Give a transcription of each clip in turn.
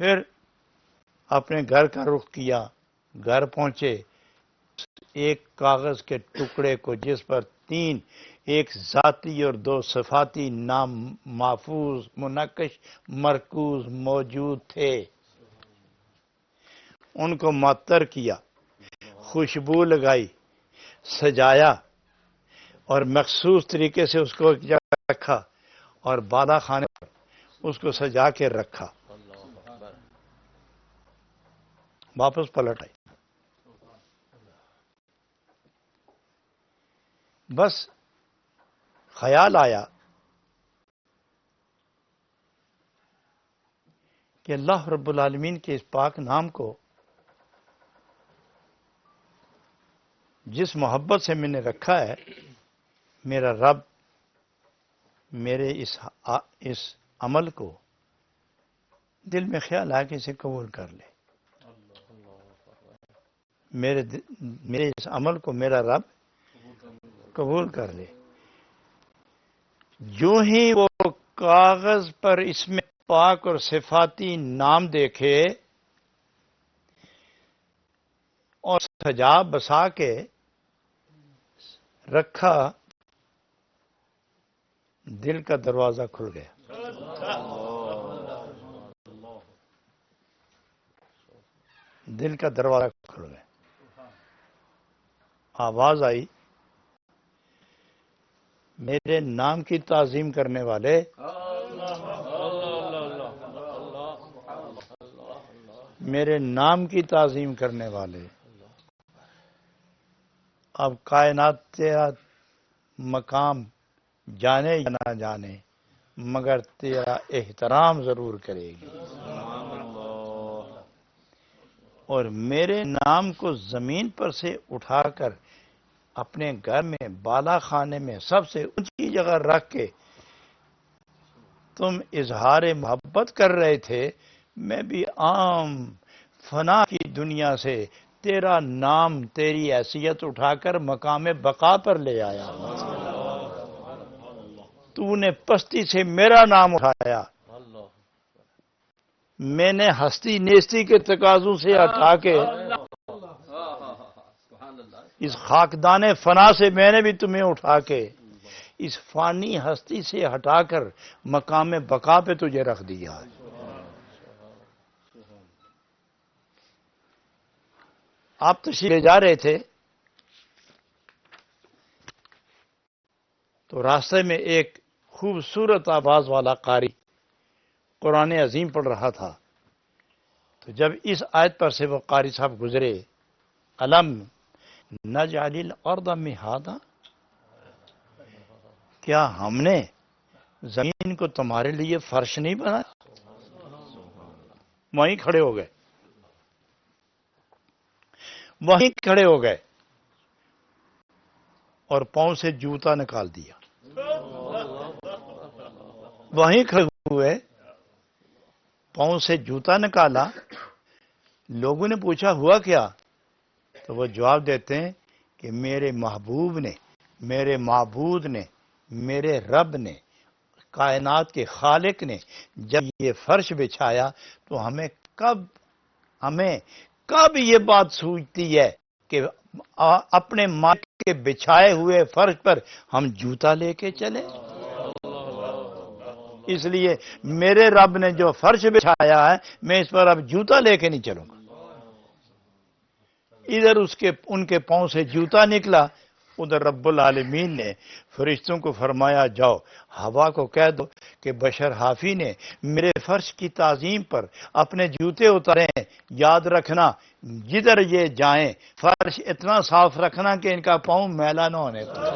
پھر اپنے گھر کا رخ کیا، گھر پہنچے، ایک کاغذ کے ٹکڑے کو جس پر 3 ایک ذاتی اور 2 صفاتی نام محفوظ منقش مرکوز موجود تھے، ان کو معطر کیا، خوشبو لگائی، سجایا اور مخصوص طریقے سے اس کو ایک جگہ رکھا اور بالا خانے پر اس کو سجا کے رکھا۔ واپس پلٹ آئی۔ بس خیال آیا کہ اللہ رب العالمین کے اس پاک نام کو جس محبت سے میں نے رکھا ہے، میرا رب میرے اس عمل کو دل میں خیال آیا کہ اسے قبول کر لے، میرے اس عمل کو میرا رب قبول کر لے۔ جو ہی وہ کاغذ پر اس میں پاک اور صفاتی نام دیکھے اور سجا بسا کے رکھا، دل کا دروازہ کھل گیا۔ دل کا دروازہ کھل گیا۔ آواز آئی، میرے نام کی تعظیم کرنے والے، میرے نام کی تعظیم کرنے والے، اب کائنات تیرا مقام جانے یا نہ جانے مگر تیرا احترام ضرور کرے گی، اور میرے نام کو زمین پر سے اٹھا کر اپنے گھر میں بالا خانے میں سب سے اونچی جگہ رکھ کے تم اظہار محبت کر رہے تھے، میں بھی عام فنا کی دنیا سے تیرا نام، تیری حیثیت اٹھا کر مقام بقا پر لے آیا ہوں۔ تو نے پستی سے میرا نام اٹھایا، میں نے ہستی نیستی کے تقاضوں سے ہٹا کے اس خاکدان فنا سے میں نے بھی تمہیں اٹھا کے اس فانی ہستی سے ہٹا کر مقام بقا پہ تجھے رکھ دیا۔ آپ تشریف لے جا رہے تھے تو راستے میں ایک خوبصورت آواز والا قاری قرآن عظیم پڑھ رہا تھا، تو جب اس آیت پر سے وہ قاری صاحب گزرے، الم نجعل الارض مہادا، کیا ہم نے زمین کو تمہارے لیے فرش نہیں بنایا؟ وہیں کھڑے ہو گئے، وہیں کھڑے ہو گئے اور پاؤں سے جوتا نکال دیا۔ وہیں کھڑے ہوئے، پاؤں سے جوتا نکالا۔ لوگوں نے پوچھا ہوا کیا؟ تو وہ جواب دیتے ہیں کہ میرے محبوب نے، میرے معبود نے، میرے رب نے، کائنات کے خالق نے جب یہ فرش بچھایا تو ہمیں کب یہ بات سوچتی ہے کہ اپنے مالک کے بچھائے ہوئے فرش پر ہم جوتا لے کے چلیں؟ اس لیے میرے رب نے جو فرش بچھایا ہے میں اس پر اب جوتا لے کے نہیں چلوں گا۔ ادھر ان کے پاؤں سے جوتا نکلا، ادھر رب العالمین نے فرشتوں کو فرمایا جاؤ ہوا کو کہہ دو کہ بشر حافی نے میرے فرش کی تعظیم پر اپنے جوتے اتارے، یاد رکھنا جدھر یہ جائیں فرش اتنا صاف رکھنا کہ ان کا پاؤں میلا نہ ہونے پائے۔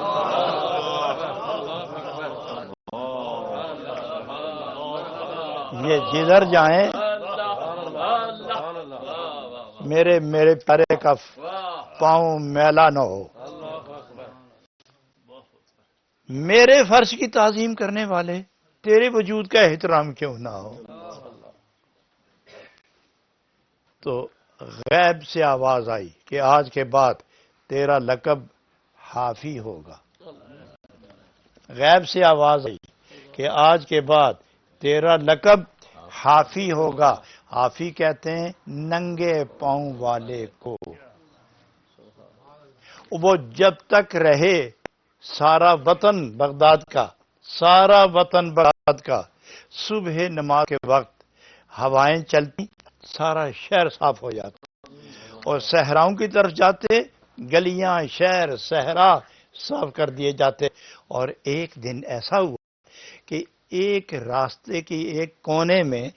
یہ جدھر جائیں میرے پیارے کا پاؤں میلا نہ ہو۔ میرے فرش کی تعظیم کرنے والے تیرے وجود کا احترام کیوں نہ ہو؟ تو غیب سے آواز آئی کہ آج کے بعد تیرا لقب حافی ہوگا۔ غیب سے آواز آئی کہ آج کے بعد تیرا لقب حافی ہوگا، حافی کہتے ہیں ننگے پاؤں والے کو، وہ جب تک رہے سارا وطن بغداد کا، سارا وطن بغداد کا، صبح نماز کے وقت ہوائیں چلتی سارا شہر صاف ہو جاتا، اور صحراؤں کی طرف جاتے گلیاں شہر صحرا صاف کر دیے جاتے۔ اور ایک دن ایسا ہوا کہ ایک راستے کی ایک کونے میں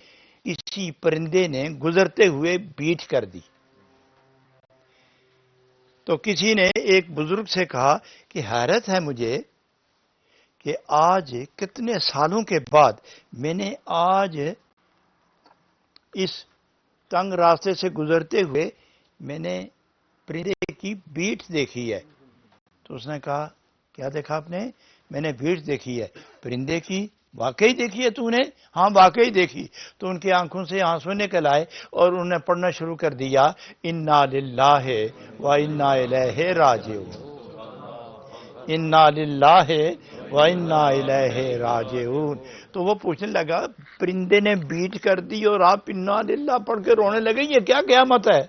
کسی پرندے نے گزرتے ہوئے بیٹھ کر دی، تو کسی نے ایک بزرگ سے کہا کہ حیرت ہے مجھے کہ آج کتنے سالوں کے بعد میں نے آج اس تنگ راستے سے گزرتے ہوئے میں نے پرندے کی بیٹ دیکھی ہے۔ تو اس نے کہا کیا دیکھا آپ نے؟ میں نے بیٹ دیکھی ہے۔ پرندے کی؟ واقعی دیکھی ہے تو نے؟ ہاں واقعی دیکھی۔ تو ان کی آنکھوں سے آنسو نکل آئے اور انہوں نے پڑھنا شروع کر دیا انا للہ و انا الیہ راجعون، انا للہ و انا الیہ راجعون۔ تو وہ پوچھنے لگا پرندے نے بیٹ کر دی اور آپ انا للہ پڑھ کے رونے لگے، یہ کیا قیامت ہے؟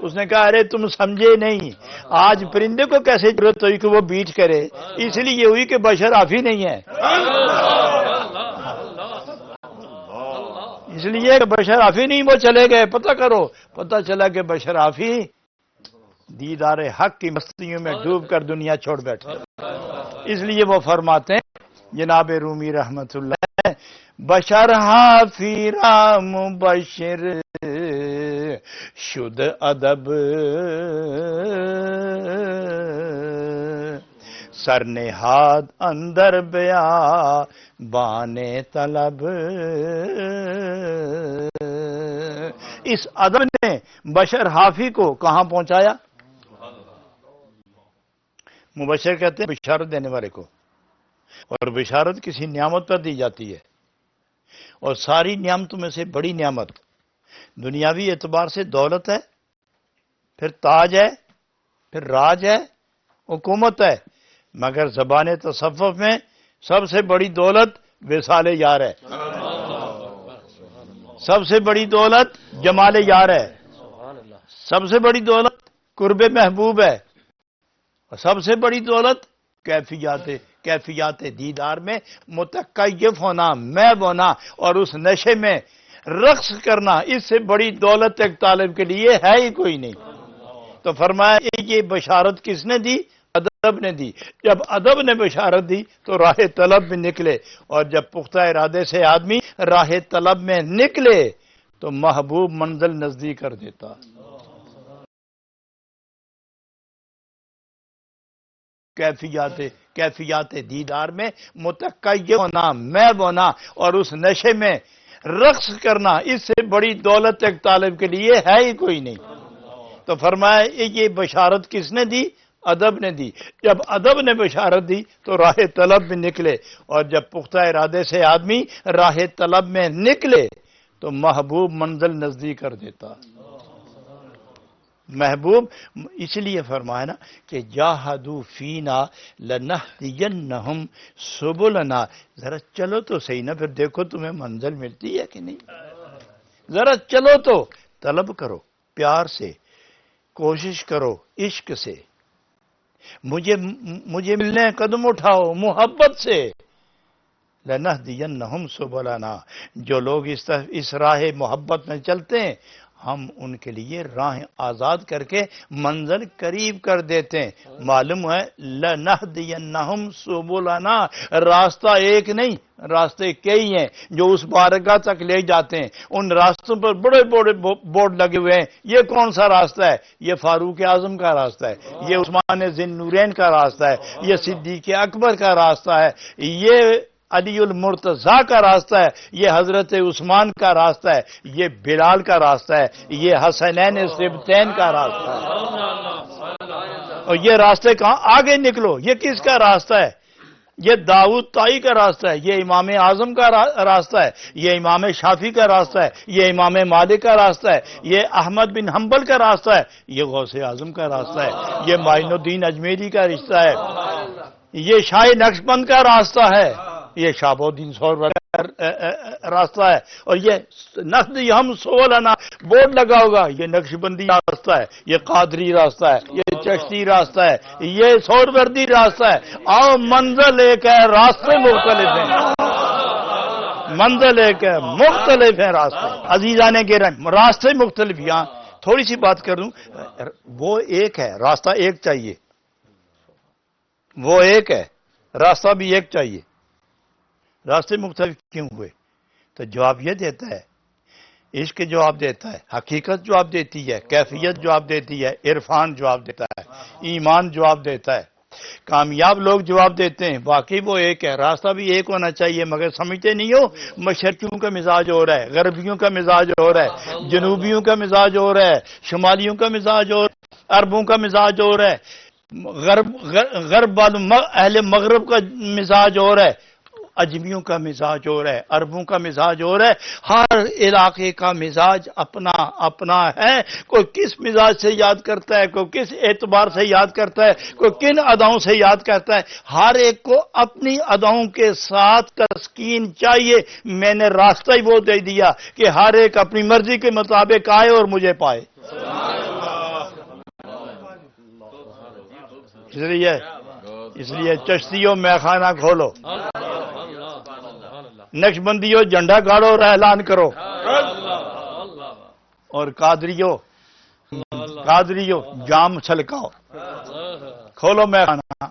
اس نے کہا ارے تم سمجھے نہیں، آج پرندے کو کیسے ضرورت ہوئی کہ وہ بیٹ کرے؟ اس لیے ہوئی کہ بشر آفی نہیں ہے، اس لیے کہ بشر آفی نہیں، وہ چلے گئے۔ پتہ کرو، پتہ چلا کہ بشر آفی دیدار حق کی مستیوں میں ڈوب کر دنیا چھوڑ بیٹھے۔ اس لیے وہ فرماتے ہیں جناب رومی رحمت اللہ بشر حافی رام بشر شد ادب سرنہاد اندر بیا بانے طلب۔ اس ادب نے بشر حافی کو کہاں پہنچایا؟ مبشر کہتے ہیں بشارت دینے والے کو، اور بشارت کسی نعمت پر دی جاتی ہے، اور ساری نعمتوں میں سے بڑی نعمت دنیاوی اعتبار سے دولت ہے، پھر تاج ہے، پھر راج ہے، حکومت ہے، مگر زبان تصوف میں سب سے بڑی دولت وصال یار ہے، سب سے بڑی دولت جمال یار ہے، سب سے بڑی دولت قرب محبوب ہے، اور سب سے بڑی دولت کیفیات دیدار میں متکیف ہونا، محو ہونا، اور اس نشے میں رقص کرنا، اس سے بڑی دولت ایک طالب کے لیے ہے ہی کوئی نہیں۔ تو فرمایا یہ بشارت کس نے دی؟ ادب نے دی۔ جب ادب نے بشارت دی تو راہ طلب میں نکلے، اور جب پختہ ارادے سے آدمی راہ طلب میں نکلے تو محبوب منزل نزدیک کر دیتا۔ کیفیات دیدار میں متکیف ہونا، محو ہونا، اور اس نشے میں رقص کرنا، اس سے بڑی دولت ایک طالب کے لیے ہے ہی کوئی نہیں۔ تو فرمایا یہ بشارت کس نے دی؟ ادب نے دی۔ جب ادب نے بشارت دی تو راہ طلب میں نکلے، اور جب پختہ ارادے سے آدمی راہ طلب میں نکلے تو محبوب منزل نزدیک کر دیتا۔ محبوب اس لیے فرمایا نا کہ جاہدوا فینا لنہدینہم سبلنا، ذرا چلو تو صحیح نا، پھر دیکھو تمہیں منزل ملتی ہے کہ نہیں۔ ذرا چلو تو، طلب کرو پیار سے، کوشش کرو عشق سے، مجھے ملنے قدم اٹھاؤ محبت سے۔ لنہدینہم سبلنا، جو لوگ اس راہ محبت میں چلتے ہیں ہم ان کے لیے راہ آزاد کر کے منزل قریب کر دیتے ہیں۔ معلوم ہے لنہدینہم سبلنا، راستہ ایک نہیں، راستے کئی ہیں جو اس بارگاہ تک لے جاتے ہیں۔ ان راستوں پر بڑے بڑے بورڈ لگے ہوئے ہیں، یہ کون سا راستہ ہے؟ یہ فاروق اعظم کا راستہ ہے، یہ عثمان ذی النورین کا راستہ ہے، یہ صدیق اکبر کا راستہ ہے، یہ علی المرتضیٰ کا راستہ ہے، یہ حضرت عثمان کا راستہ ہے، یہ بلال کا راستہ ہے، یہ حسنین سبتین کا راستہ ہے۔ اور یہ راستے کہاں؟ آگے نکلو، یہ کس کا راستہ ہے؟ یہ داؤد طائی کا راستہ ہے، یہ امام اعظم کا راستہ ہے، یہ امام شافعی کا راستہ ہے، یہ امام مالک کا راستہ ہے، یہ احمد بن حنبل کا راستہ ہے، یہ غوث اعظم کا راستہ ہے، یہ معین الدین اجمیری کا رشتہ ہے، یہ شاہ نقشبند کا راستہ ہے، یہ شہاب الدین سہروردی کا راستہ ہے، اور یہ نقدی ہم سولنا بورڈ لگا ہوگا، یہ نقش بندی راستہ ہے، یہ قادری راستہ ہے، یہ چشتی راستہ ہے، یہ سہروردی راستہ ہے۔ آؤ منزل ایک ہے، راستے مختلف ہیں، منزل ایک ہے، مختلف ہیں راستے۔ عزیزان گرامی، راستے مختلف، یہاں تھوڑی سی بات کروں، وہ ایک ہے، راستہ ایک چاہیے، وہ ایک ہے، راستہ بھی ایک چاہیے۔ راستے مختلف کیوں ہوئے؟ تو جواب یہ دیتا ہے، عشق جواب دیتا ہے، حقیقت جواب دیتی ہے، کیفیت جواب دیتی ہے، عرفان جواب دیتا ہے، ایمان جواب دیتا ہے۔ کامیاب لوگ جواب دیتے ہیں واقعی وہ ایک ہے، راستہ بھی ایک ہونا چاہیے، مگر سمجھتے نہیں ہو، مشرقیوں کا مزاج ہو رہا ہے، غربیوں کا مزاج ہو رہا ہے، جنوبیوں کا مزاج ہو رہا ہے، شمالیوں کا مزاج ہو رہا ہے، عربوں کا مزاج ہو رہا ہے، غرب والوں اہل مغرب کا مزاج ہو رہا ہے، اجمیوں کا مزاج ہو رہا ہے، عربوں کا مزاج ہو رہا ہے۔ ہر علاقے کا مزاج اپنا اپنا ہے، کوئی کس مزاج سے یاد کرتا ہے، کوئی کس اعتبار سے یاد کرتا ہے، کوئی کن اداؤں سے یاد کرتا ہے۔ ہر ایک کو اپنی اداؤں کے ساتھ تسکین چاہیے۔ میں نے راستہ ہی وہ دے دیا کہ ہر ایک اپنی مرضی کے مطابق آئے اور مجھے پائے۔ اس لیے چشتیوں میں خانہ کھولو، نقش بندیوں جھنڈا گاڑو اور اعلان کرو، اور قادریوں جام چھلکاؤ، کھولو میں خانہ،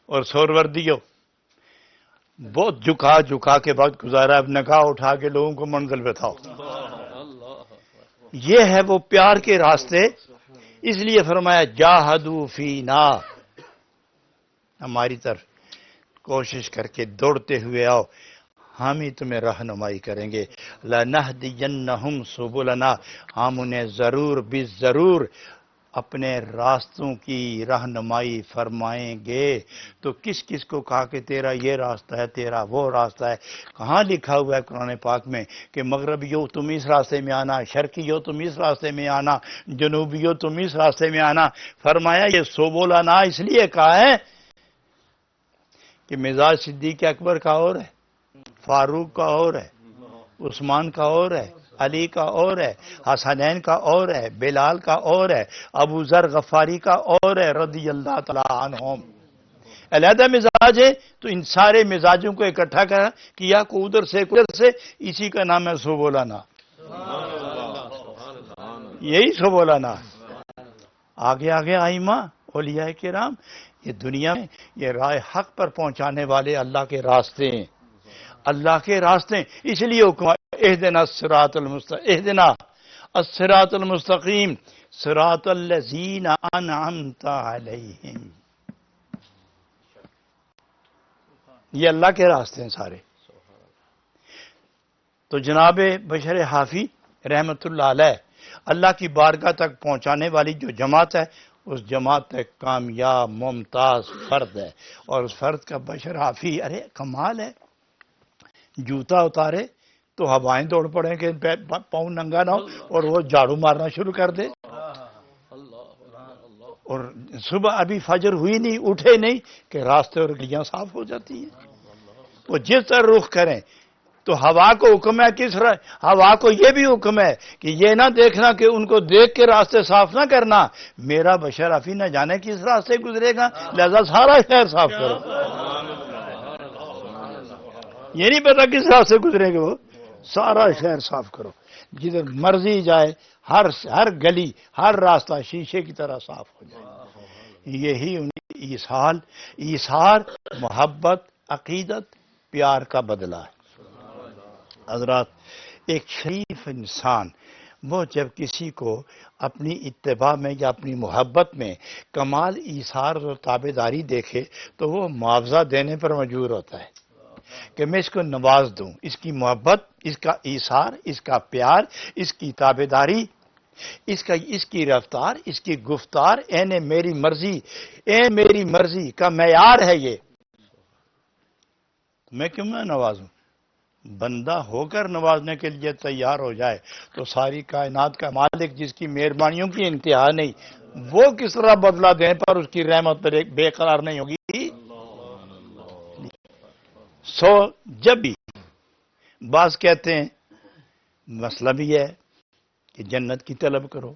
اور سہروردیوں بہت جھکا کے وقت گزارا، اب نگاہ اٹھا کے لوگوں کو منزل بتاؤ۔ یہ ہے وہ پیار کے راستے، اس لیے فرمایا جاہدوا فینا، ہماری طرف کوشش کر کے دوڑتے ہوئے آؤ، ہم ہی تمہیں رہنمائی کریں گے۔ لَنَهْدِيَنَّهُمْ سُبُلَنَا، ہم انہیں ضرور بھی ضرور اپنے راستوں کی رہنمائی فرمائیں گے۔ تو کس کس کو کہا کہ تیرا یہ راستہ ہے، تیرا وہ راستہ ہے؟ کہاں لکھا ہوا ہے قرآن پاک میں کہ مغربیوں تم اس راستے میں آنا، شرقیوں تم اس راستے میں آنا، جنوبیوں تم اس راستے میں آنا؟ فرمایا یہ سبلنا اس لیے کہا ہے کہ مزاج صدیق اکبر کا اور ہے، فاروق کا اور ہے، عثمان کا اور ہے، علی کا اور ہے، حسنین کا اور ہے، بلال کا اور ہے، ابو ذر غفاری کا اور ہے رضی اللہ تعالی عنہم۔ علیحدہ مزاج ہے تو ان سارے مزاجوں کو اکٹھا کیا کو ادھر سے اسی کا نام ہے سبولانا، یہی سبولانا۔ آگے آئمہ اولیاء کرام، یہ دنیا میں یہ راہ حق پر پہنچانے والے اللہ کے راستے ہیں، اللہ کے راستے، اس لیے حکم اہدنا الصراط المستقیم صراط الذین انعمت علیہم، یہ اللہ کے راستے ہیں سارے۔ تو جناب بشر حافی رحمت اللہ علیہ اللہ کی بارگاہ تک پہنچانے والی جو جماعت ہے، اس جماعت ایک کامیاب ممتاز فرد ہے، اور اس فرد کا بشر حافی ارے کمال ہے، جوتا اتارے تو ہوائیں دوڑ پڑیں کہ پاؤں ننگا نہ ہو، اور وہ جھاڑو مارنا شروع کر دے، اور صبح ابھی فجر ہوئی نہیں، اٹھے نہیں کہ راستے اور گلیاں صاف ہو جاتی ہیں۔ وہ جس طرح رخ کریں تو ہوا کو حکم ہے، ہوا کو یہ بھی حکم ہے کہ یہ نہ دیکھنا کہ ان کو دیکھ کے راستے صاف نہ کرنا، میرا بشر حافی نہ جانے کس راستے گزرے گا، لہذا سارا شہر صاف کرو۔ یہ نہیں پتا کس راستے گزرے گا، وہ سارا شہر صاف کرو، جدھر مرضی جائے ہر گلی ہر راستہ شیشے کی طرح صاف ہو جائے۔ یہی ایثار محبت عقیدت پیار کا بدلہ ہے۔ حضرات، ایک شریف انسان وہ جب کسی کو اپنی اتباع میں یا اپنی محبت میں کمال ایثار اور تابعداری دیکھے تو وہ معاوضہ دینے پر مجبور ہوتا ہے کہ میں اس کو نواز دوں، اس کی محبت، اس کا ایثار، اس کا پیار، اس کی تابعداری، اس کی رفتار، اس کی گفتار میری مرضی کا معیار ہے۔ یہ میں کیوں نہ نوازوں؟ بندہ ہو کر نوازنے کے لیے تیار ہو جائے تو ساری کائنات کا مالک جس کی مہربانیوں کی انتہا نہیں، وہ کس طرح بدلہ دینے پر اس کی رحمت بے قرار نہیں ہوگی؟ جب بھی بعض کہتے ہیں مسئلہ بھی ہے کہ جنت کی طلب کرو،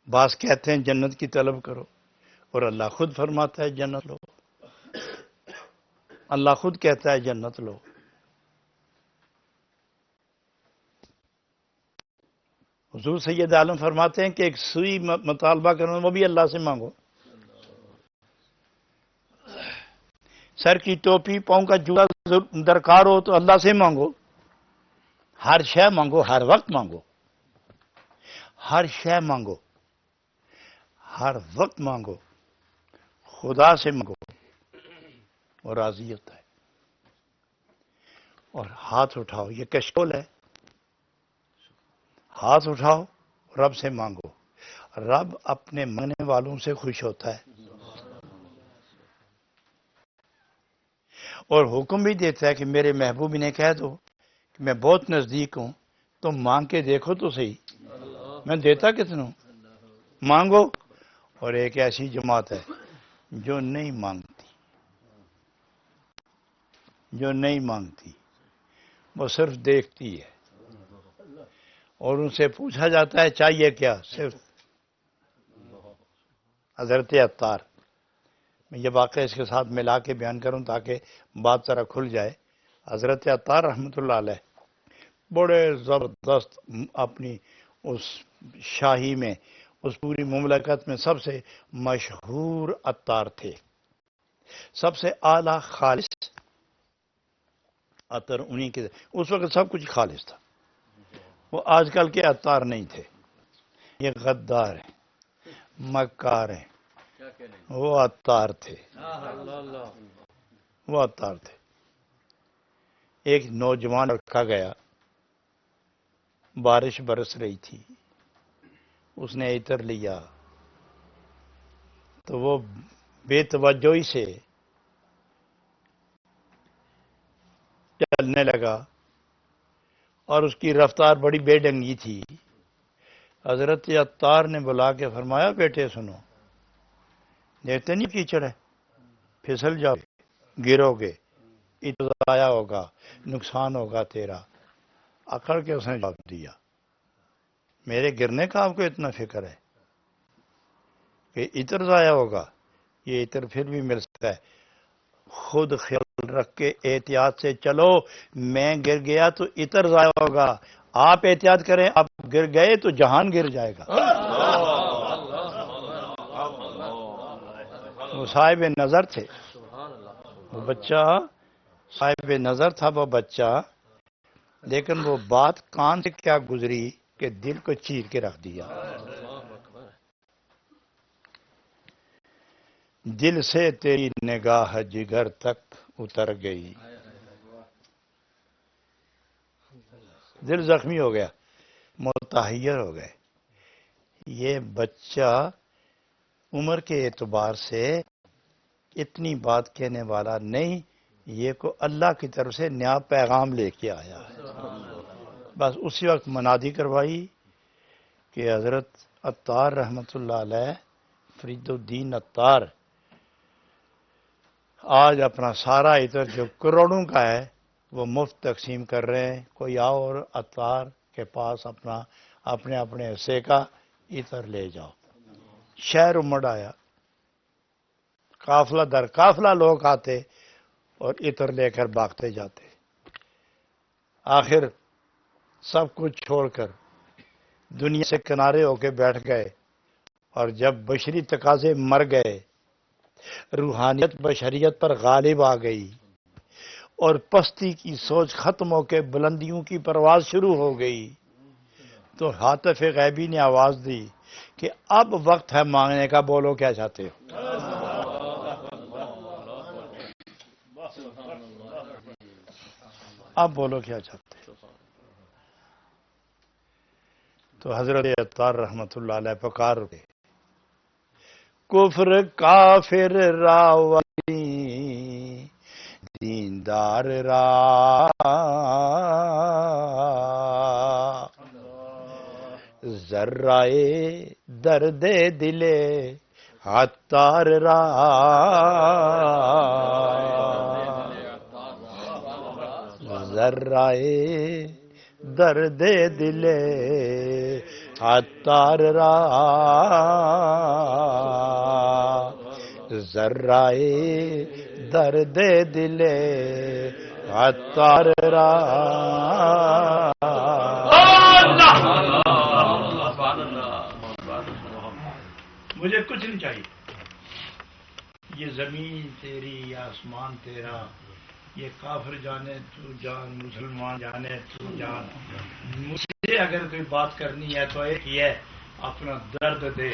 بعض کہتے ہیں جنت کی طلب کرو، اور اللہ خود فرماتا ہے جنت لو، اللہ خود کہتا ہے جنت لو۔ حضور سید عالم فرماتے ہیں کہ ایک سوئی مطالبہ کرو وہ بھی اللہ سے مانگو، سر کی ٹوپی پاؤں کا جوتا درکار ہو تو اللہ سے مانگو، ہر شے مانگو، ہر وقت مانگو، ہر شے مانگو، ہر وقت مانگو، خدا سے مانگو اور راضی ہوتا ہے۔ اور ہاتھ اٹھاؤ، یہ کشکول ہے، ہاتھ اٹھاؤ رب سے مانگو، رب اپنے مانگنے والوں سے خوش ہوتا ہے، اور حکم بھی دیتا ہے کہ میرے محبوب انہیں کہہ دو کہ میں بہت نزدیک ہوں، تم مانگ کے دیکھو تو صحیح، میں دیتا کتنوں، مانگو۔ اور ایک ایسی جماعت ہے جو نہیں مانگتی، جو نہیں مانگتی، وہ صرف دیکھتی ہے، اور ان سے پوچھا جاتا ہے چاہیے کیا، صرف حضرت عطار، میں یہ واقعہ اس کے ساتھ ملا کے بیان کروں تاکہ بات ذرا کھل جائے۔ حضرت عطار رحمۃ اللہ علیہ بڑے زبردست، اپنی اس شاہی میں، اس پوری مملکت میں سب سے مشہور عطار تھے، سب سے اعلیٰ خالص عطر انہی کے، اس وقت سب کچھ خالص تھا، وہ آج کل کے عطار نہیں تھے، یہ غدار ہیں، مکار ہیں، وہ عطار تھے، وہ عطار تھے۔ ایک نوجوان رکھا گیا، بارش برس رہی تھی، اس نے عطر لیا تو وہ بے توجہی سے چلنے لگا، اور اس کی رفتار بڑی بے ڈنگی تھی۔ حضرت عطار نے بلا کے فرمایا بیٹے سنو، دیکھتے نہیں کیچڑ ہے، پھسل جاؤ گرو گے، عطر ضائع ہوگا، نقصان ہوگا تیرا۔ اکڑ کے اس نے جواب دیا، میرے گرنے کا آپ کو اتنا فکر ہے کہ عطر ضائع ہوگا؟ یہ عطر پھر بھی مل سکتا ہے، خود خیال رکھ کے احتیاط سے چلو، میں گر گیا تو عطر ضائع ہوگا، آپ احتیاط کریں، آپ گر گئے تو جہان گر جائے گا۔ وہ صاحب نظر تھے، وہ بچہ صاحب نظر تھا وہ بچہ، لیکن وہ بات کان سے کیا گزری کہ دل کو چیر کے رکھ دیا، دل سے تیری نگاہ جگر تک اتر گئی، دل زخمی ہو گیا، متحیر ہو گئے۔ یہ بچہ عمر کے اعتبار سے اتنی بات کہنے والا نہیں، یہ کو اللہ کی طرف سے نیا پیغام لے کے آیا ہے۔ بس اسی وقت منادی کروائی کہ حضرت عطار رحمۃ اللہ علیہ، فرید الدین عطار، آج اپنا سارا عطر جو کروڑوں کا ہے وہ مفت تقسیم کر رہے ہیں، کوئی آؤ اور عطار کے پاس اپنے حصے کا عطر لے جاؤ۔ شہر امڑ آیا، قافلہ در قافلہ لوگ آتے اور عطر لے کر بھاگتے جاتے، آخر سب کچھ چھوڑ کر دنیا سے کنارے ہو کے بیٹھ گئے، اور جب بشری تقاضے مر گئے، روحانیت بشریت پر غالب آ گئی، اور پستی کی سوچ ختم ہو کے بلندیوں کی پرواز شروع ہو گئی، تو ہاتف غیبی نے آواز دی کہ اب وقت ہے مانگنے کا، بولو کیا چاہتے ہو؟ اب بولو کیا چاہتے ہو؟ تو حضرت عطار رحمۃ اللہ علیہ پکار اٹھے، کفر کافر راوی دیندار را، ذرائے درد دل عطار را، ذرائے درد دل عطار را ذرائے درد دل عطار را مجھے کچھ نہیں چاہیے، یہ زمین تیری، یہ آسمان تیرا، یہ کافر جانے تو جان، مسلمان جانے تو جان، مجھے اگر کوئی بات کرنی ہے تو ایک ہی ہے، اپنا درد دے،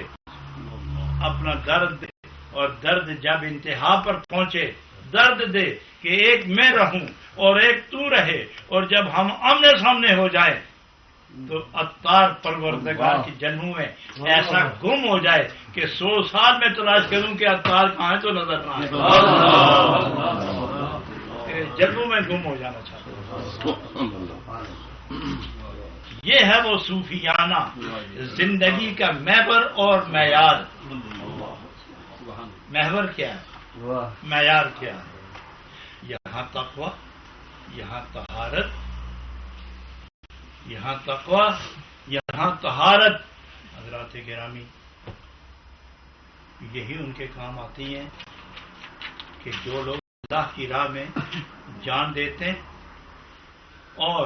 اپنا درد دے، اور درد جب انتہا پر پہنچے درد دے کہ ایک میں رہوں اور ایک تو رہے، اور جب ہم آمنے سامنے ہو جائیں تو عطار پروردگار کی جنموں میں ایسا گم ہو جائے کہ 100 سال میں تلاش کروں کہ عطار کہاں ہے تو نظر نہ آئے، جنموں میں گم ہو جانا چاہتا ہوں۔ یہ ہے وہ صوفیانہ زندگی کا محور اور معیار۔ محور کیا ہے، معیار کیا ہے؟ یہاں تقوی، یہاں طہارت، یہاں تقوی، یہاں طہارت۔ حضرات گرامی، یہی ان کے کام آتی ہیں کہ جو لوگ اللہ کی راہ میں جان دیتے ہیں اور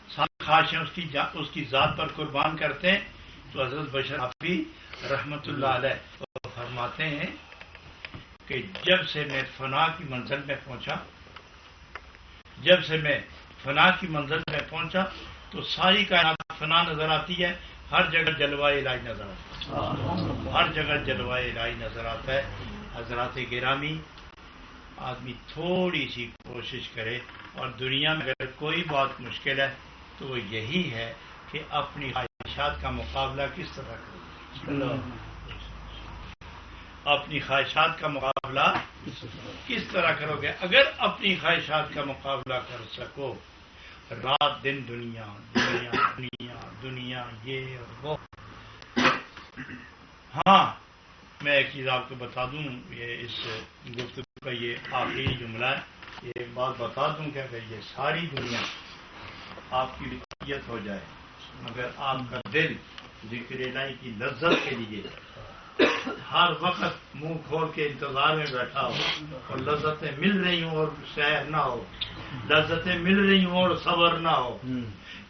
ساری خواہشیں اس کی ذات پر قربان کرتے ہیں، تو حضرت بشر حافی رحمت اللہ علیہ فرماتے ہیں کہ جب سے میں فنا کی منزل میں پہنچا، جب سے میں فنا کی منزل میں پہنچا تو ساری کائنات فنا نظر آتی ہے، ہر جگہ جلوہ الہی نظر آتا ہے، ہر جگہ جلوہ الہی نظر آتا ہے۔ حضرات گرامی، آدمی تھوڑی سی کوشش کرے، اور دنیا میں اگر کوئی بات مشکل ہے تو وہ یہی ہے کہ اپنی خواہشات کا مقابلہ کس طرح کرو، اپنی خواہشات کا مقابلہ کس طرح کرو گے؟ اگر اپنی خواہشات کا مقابلہ کر سکو، رات دن دنیا دنیا دنیا دنیا، یہ اور وہ۔ ہاں، میں ایک چیز آپ کو بتا دوں، یہ اس گفتگو کا یہ آخری جملہ ہے، یہ ایک بات بتا دوں کہ اگر یہ ساری دنیا آپ کی رعایت ہو جائے مگر آپ کا دل ذکر الہی کی لذت کے لیے ہر وقت منہ کھول کے انتظار میں بیٹھا ہو، اور لذتیں مل رہی ہوں اور سیر نہ ہو، لذتیں مل رہی ہوں اور صبر نہ ہو،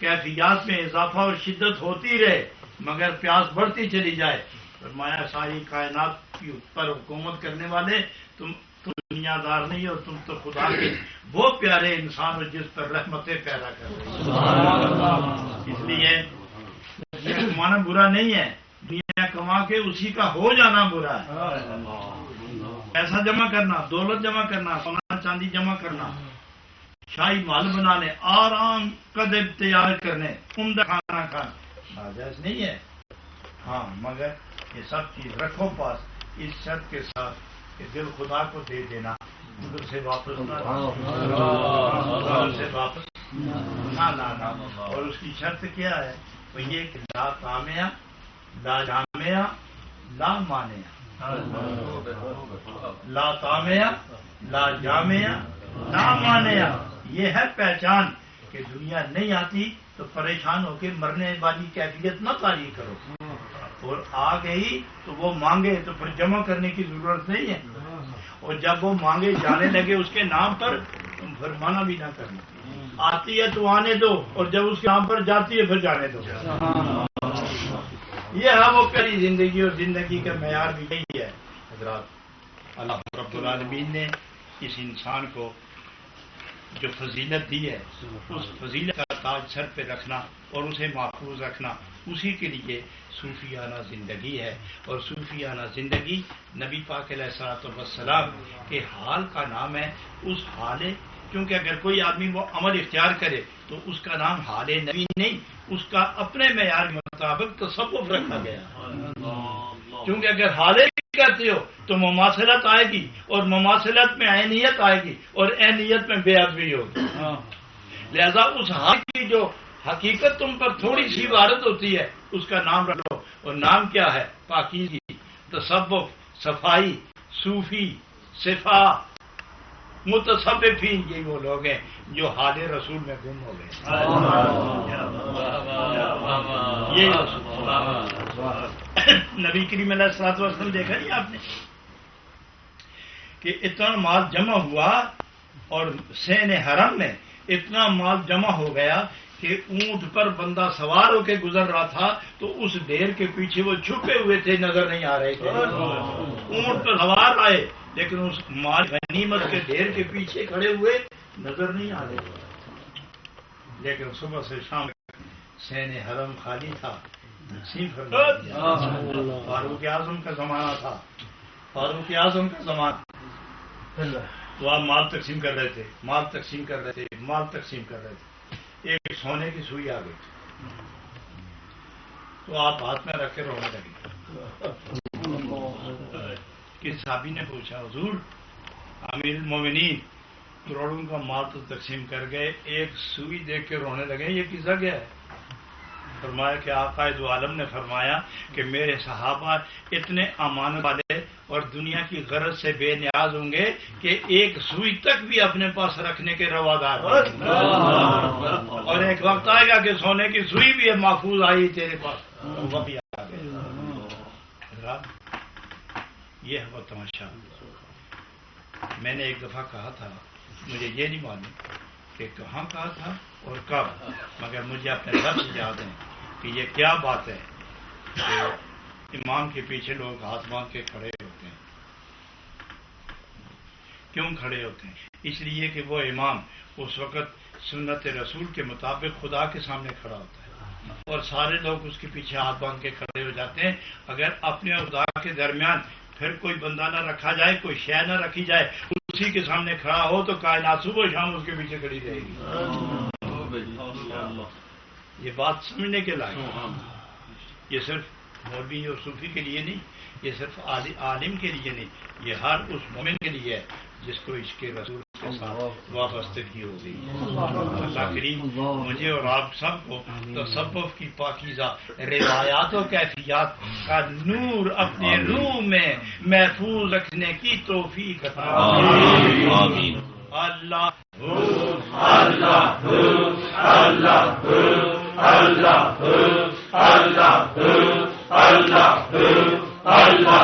کیفیات میں اضافہ اور شدت ہوتی رہے مگر پیاس بڑھتی چلی جائے، فرمایا ساری کائنات کی پر حکومت کرنے والے تم دنیا دار نہیں ہو، تم تو خدا کے وہ پیارے انسان ہو جس پر رحمتیں پیدا کر رہی ہیں۔ اس لیے دنیا کمانا برا نہیں ہے، دنیا کما کے اسی کا ہو جانا برا ہے۔ پیسہ جمع کرنا، دولت جمع کرنا، سونا چاندی جمع کرنا، شاہی مال بنانے، آرام قدر تیار کرنے، عمدہ کھانا کھانا ناجائز نہیں ہے، ہاں مگر یہ سب چیز رکھو پاس، اس شرط کے ساتھ کہ دل خدا کو دے دینا، ادھر سے واپس نہ لانا۔ اور اس کی شرط کیا ہے؟ وہ یہ کہ لا طامع لا جامع لا مانع، لا طامع لا جامع لا مانع، یہ ہے پہچان کہ دنیا نہیں آتی تو پریشان ہو کے مرنے والی کیفیت نہ طاری کرو، اور آ گئی تو وہ مانگے تو پھر جمع کرنے کی ضرورت نہیں ہے، اور جب وہ مانگے جانے لگے اس کے نام پر تم پھر منع بھی نہ کرنا، آتی ہے تو آنے دو، اور جب اس کے نام پر جاتی ہے پھر جانے دو۔ یہ ہے وہ پیاری زندگی، اور زندگی کا معیار بھی یہی ہے۔ حضرات، اللہ رب العالمین نے اس انسان کو جو فضیلت دی ہے، اس فضیلت کا تاج سر پہ رکھنا اور اسے محفوظ رکھنا، اسی کے لیے صوفیانہ زندگی ہے۔ اور صوفیانہ زندگی نبی پاک علیہ الصلوۃ والسلام کے حال کا نام ہے، اس حال، کیونکہ اگر کوئی آدمی وہ عمل اختیار کرے تو اس کا نام حال نبی نہیں، اس کا اپنے معیار کے مطابق تصوف رکھا گیا، کیونکہ اگر حال کہتے ہو تو مماثلت آئے گی، اور مماثلت میں عینیت آئے گی، اور عینیت میں بے ادبی ہوگی، لہذا اس حال کی جو حقیقت تم پر تھوڑی سی وارد ہوتی ہے اس کا نام رکھو، اور نام کیا ہے؟ پاکیزگی، تصوف، صفائی، صوفی، صفا، متصوفین یہ وہ لوگ ہیں جو حال رسول میں گم ہو گئے. یہ نبی کریم علیہ الصلوۃ والسلام دیکھا نہیں آپ نے کہ اتنا مال جمع ہوا اور سین حرم میں اتنا مال جمع ہو گیا کہ اونٹ پر بندہ سوار ہو کے گزر رہا تھا تو اس ڈھیر کے پیچھے وہ چھپے ہوئے تھے، نظر نہیں آ رہے تھے. اونٹ پر سوار آئے لیکن اس مال غنیمت کے ڈھیر کے پیچھے کھڑے ہوئے نظر نہیں آ رہے تھے. لیکن صبح سے شام سین حرم خالی تھا. فاروق اعظم کا زمانہ تھا، فاروق اعظم کا زمانہ. تو آپ مال تقسیم کر رہے تھے، مال تقسیم کر رہے تھے، مال تقسیم کر رہے تھے. ایک سونے کی سوئی آ گئی تو آپ ہاتھ میں رکھ کے رونے لگے. کس صحابی نے پوچھا حضور امیر المومنین کروڑوں کا مال تو تقسیم کر گئے، ایک سوئی دیکھ کے رونے لگے، یہ کسا گیا ہے؟ فرمایا کہ آقا دو عالم نے فرمایا کہ میرے صحابہ اتنے امانت والے اور دنیا کی غرض سے بے نیاز ہوں گے کہ ایک سوئی تک بھی اپنے پاس رکھنے کے روادار ہیں. اور ایک وقت آئے گا کہ سونے کی سوئی بھی محفوظ آئی تیرے پاس، وہ بھی آ گیا. یہ ہے وہ تماشا. میں نے ایک دفعہ کہا تھا، مجھے یہ نہیں معلوم کہ کہاں کہا تھا اور کب، مگر مجھے اپنے لفظ یاد ہیں کہ یہ کیا بات ہے کہ امام کے پیچھے لوگ ہاتھ باندھ کے کھڑے ہوتے ہیں. کیوں کھڑے ہوتے ہیں؟ اس لیے کہ وہ امام اس وقت سنت رسول کے مطابق خدا کے سامنے کھڑا ہوتا ہے اور سارے لوگ اس کے پیچھے ہاتھ باندھ کے کھڑے ہو جاتے ہیں. اگر اپنے اور خدا کے درمیان پھر کوئی بندہ نہ رکھا جائے، کوئی شے نہ رکھی جائے، اسی کے سامنے کھڑا ہو تو کائنات صبح شام اس کے پیچھے کھڑی رہے گی. یہ بات سمجھنے کے لائق. یہ صرف مولوی اور صوفی کے لیے نہیں، یہ صرف عالم کے لیے نہیں، یہ ہر اس مومن کے لیے ہے جس کو عشق رسول کے ساتھ وابستگی ہو گئی. اللہ کریم مجھے اور آپ سب کو تصوف کی پاکیزہ روایات و کیفیات کا نور اپنے روح میں محفوظ رکھنے کی توفیق عطا فرمائے. آمین. اللہ اللہ اللہ اللہ اللہ اللہ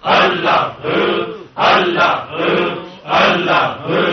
اللہ اللہ اللہ اللہ